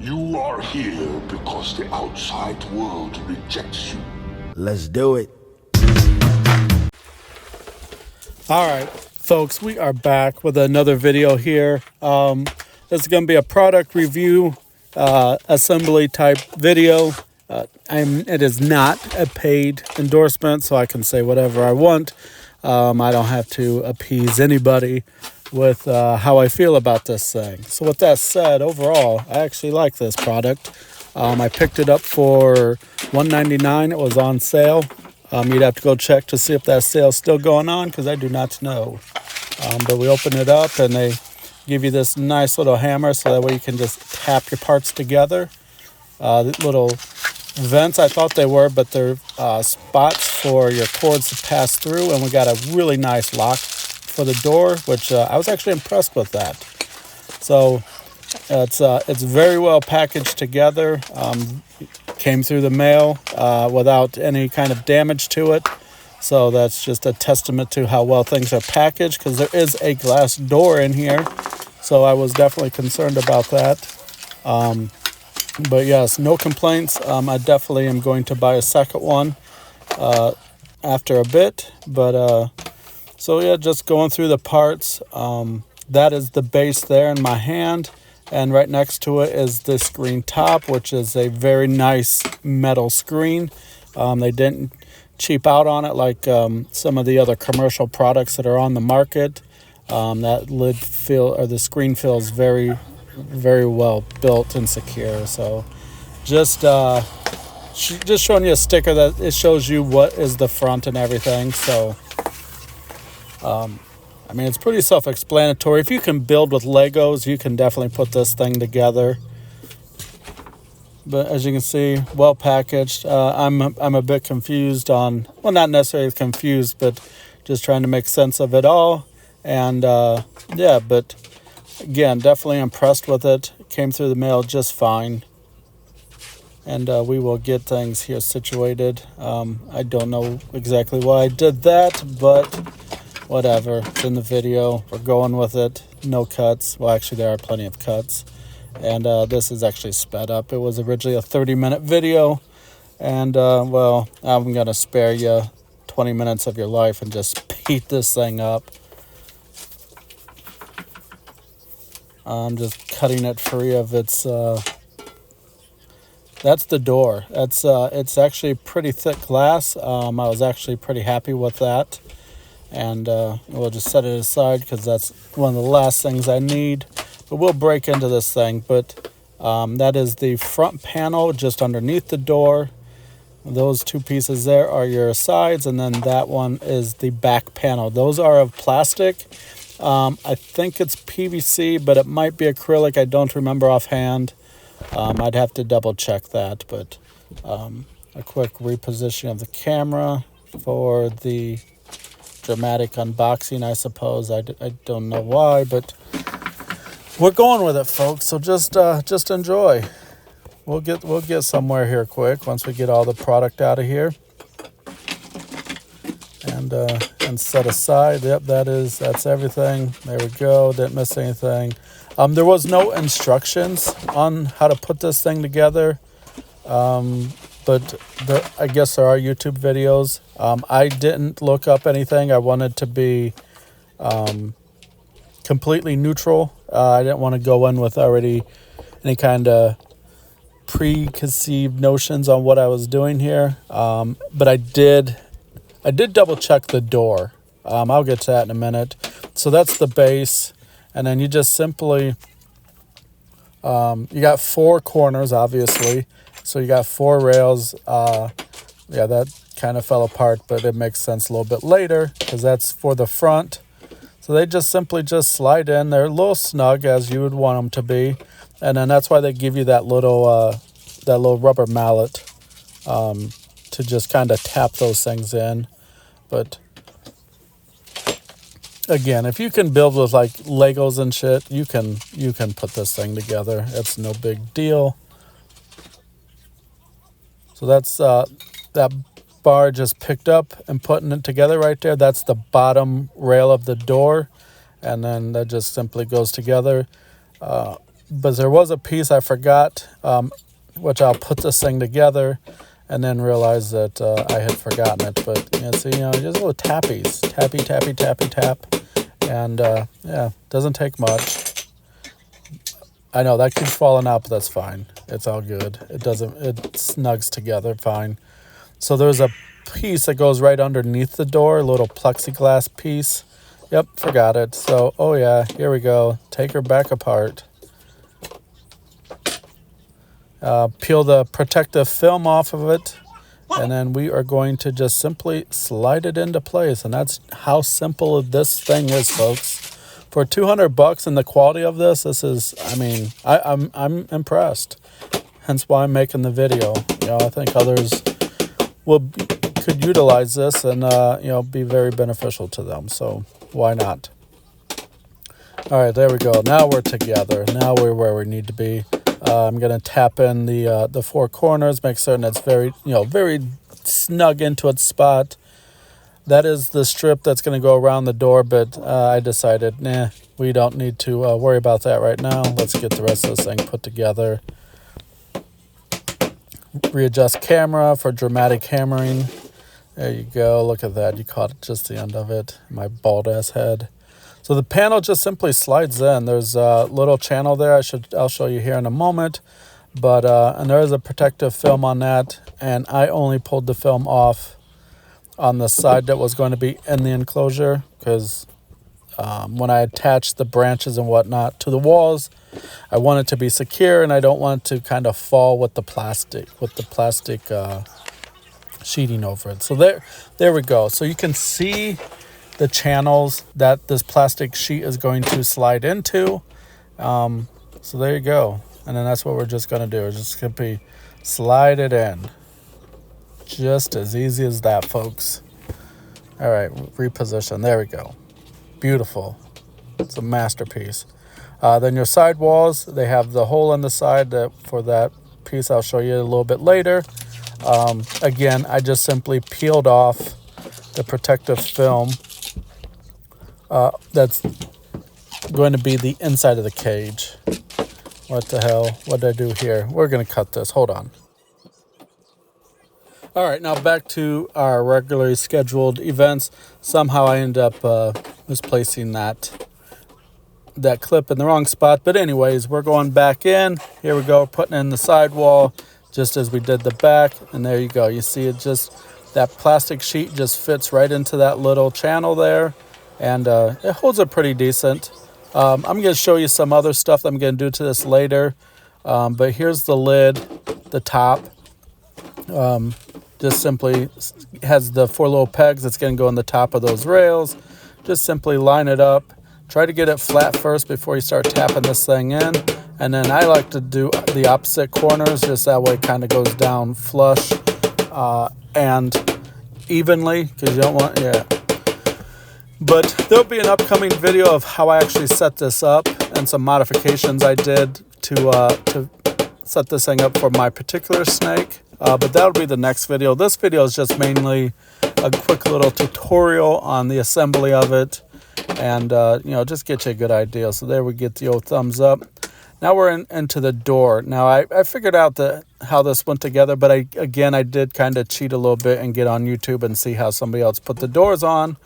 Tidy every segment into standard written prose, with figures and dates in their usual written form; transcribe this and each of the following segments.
You are here because the outside world rejects you. Let's do it. All right, folks, we are back with another video here. This is going to be a product review, assembly type video. It is not a paid endorsement, so I can say whatever I want. I don't have to appease anybody with how I feel about this thing. So with that said, overall, I actually like this product. I picked it up for $1.99. It was on sale. You'd have to go check to see if that sale's still going on, because I do not know. But we open it up and they give you this nice little hammer, so that way you can just tap your parts together. Little vents, I thought they were, but they're spots for your cords to pass through. And we got a really nice lock for the door, which I was actually impressed with that. So it's very well packaged together. Came through the mail without any kind of damage to it. So that's just a testament to how well things are packaged, because there is a glass door in here. So I was definitely concerned about that. But yes, no complaints. I definitely am going to buy a second one after a bit. But so yeah, just going through the parts. That is the base there in my hand. And right next to it is the screen top, which is a very nice metal screen. They didn't cheap out on it like some of the other commercial products that are on the market. That lid feel, or the screen feels very, very well built and secure. So just showing you a sticker that it shows you what is the front and everything. So I mean, it's pretty self-explanatory. If you can build with Legos, you can definitely put this thing together. But as you can see, well packaged. I'm a bit confused on, well, not necessarily confused, but just trying to make sense of it all. And yeah, but again, definitely impressed with it. It came through the mail just fine. And we will get things here situated. I don't know exactly why I did that, but whatever, it's in the video. We're going with it. No cuts. Well, actually, there are plenty of cuts. And this is actually sped up. It was originally a 30-minute video. And, well, I'm going to spare you 20 minutes of your life and just speed this thing up. I'm just cutting it free of its... that's the door. It's actually pretty thick glass. I was actually pretty happy with that. And we'll just set it aside, because that's one of the last things I need. But we'll break into this thing. But that is the front panel just underneath the door. Those two pieces there are your sides, and then that one is the back panel. Those are of plastic. I think it's PVC, but it might be acrylic. I don't remember offhand. I'd have to double check that. But a quick reposition of the camera for the dramatic unboxing, I suppose. I don't know why, but we're going with it, folks. So just enjoy. We'll get somewhere here quick once we get all the product out of here and set aside. Yep, that's everything. There we go. Didn't miss anything. There was no instructions on how to put this thing together. But I guess there are YouTube videos. I didn't look up anything. I wanted to be completely neutral. I didn't want to go in with already any kind of preconceived notions on what I was doing here. But I did double check the door. I'll get to that in a minute. So that's the base. And then you just simply, you got four corners, obviously. So you got four rails. Yeah, that kind of fell apart, but it makes sense a little bit later, because that's for the front. So they just simply slide in. They're a little snug, as you would want them to be. And then that's why they give you that little rubber mallet to just kind of tap those things in. But again, if you can build with like Legos and shit, you can put this thing together. It's no big deal. So that's that bar just picked up and putting it together right there. That's the bottom rail of the door, and then that just simply goes together. but there was a piece I forgot, which I'll put this thing together, and then realize that I had forgotten it. But so just little tappies, tappy, tap, and yeah, doesn't take much. I know that keeps falling out, but that's fine. It's all good. It snugs together fine. So there's a piece that goes right underneath the door, a little plexiglass piece. Yep, forgot it. So, oh yeah, here we go. Take her back apart. Peel the protective film off of it, and then we are going to just simply slide it into place. And that's how simple this thing is, folks. For $200 and the quality of this is, I mean, I'm impressed. Hence why I'm making the video. I think others could utilize this and be very beneficial to them. So why not? All right, there we go. Now we're together. Now we're where we need to be. I'm gonna tap in the four corners, make certain it's very very snug into its spot. That is the strip that's gonna go around the door, but I decided, we don't need to worry about that right now. Let's get the rest of this thing put together. Readjust camera for dramatic hammering. There you go. Look at that. You caught just the end of it. My bald ass head. So the panel just simply slides in. There's a little channel there. I'll show you here in a moment. But and there is a protective film on that, and I only pulled the film off on the side that was going to be in the enclosure, because when I attached the branches and whatnot to the walls, I want it to be secure, and I don't want it to kind of fall with the plastic sheeting over it. So there we go. So you can see the channels that this plastic sheet is going to slide into. So there you go. And then that's what we're just going to do. We're just going to be slide it in. Just as easy as that, folks. All right, reposition. There we go. Beautiful. It's a masterpiece. Then your side walls, they have the hole in the side for that piece. I'll show you a little bit later. Again, I just simply peeled off the protective film that's going to be the inside of the cage. What the hell? What did I do here? We're going to cut this. Hold on. All right, now back to our regularly scheduled events. Somehow I end up misplacing that clip in the wrong spot. But anyways, we're going back in. Here we go, putting in the sidewall just as we did the back. And there you go. You see it just, that plastic sheet just fits right into that little channel there. And it holds it pretty decent. I'm going to show you some other stuff that I'm going to do to this later. But here's the lid, the top. Just simply has the four little pegs that's going to go in the top of those rails. Just simply line it up. Try to get it flat first before you start tapping this thing in. And then I like to do the opposite corners, just that way it kind of goes down flush and evenly, because you don't want, But there'll be an upcoming video of how I actually set this up and some modifications I did to set this thing up for my particular snake. But that'll be the next video. This video is just mainly a quick little tutorial on the assembly of it, and just get you a good idea. So there we get the old thumbs up. Now we're into the door. Now I figured out how this went together, but I did kind of cheat a little bit and get on YouTube and see how somebody else put the doors on,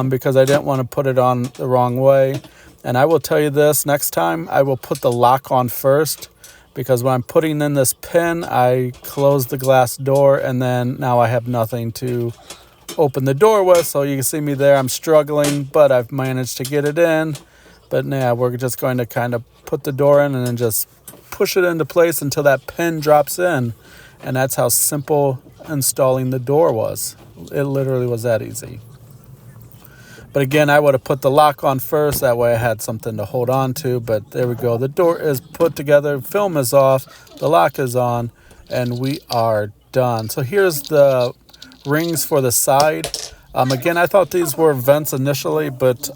because I didn't want to put it on the wrong way. And I will tell you this, next time I will put the lock on first, because when I'm putting in this pin, I close the glass door, and then now I have nothing to open the door with. So you can see me there, I'm struggling, but I've managed to get it in. But we're just going to kind of put the door in and then just push it into place until that pin drops in. And that's how simple installing the door was. It literally was that easy. But again, I would have put the lock on first. That way I had something to hold on to. But there we go. The door is put together. Film is off. The lock is on. And we are done. So here's the rings for the side. Again, I thought these were vents initially. But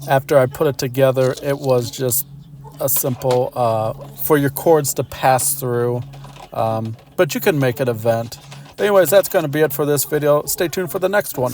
after I put it together, it was just a simple for your cords to pass through. But you can make it a vent. Anyways, that's going to be it for this video. Stay tuned for the next one.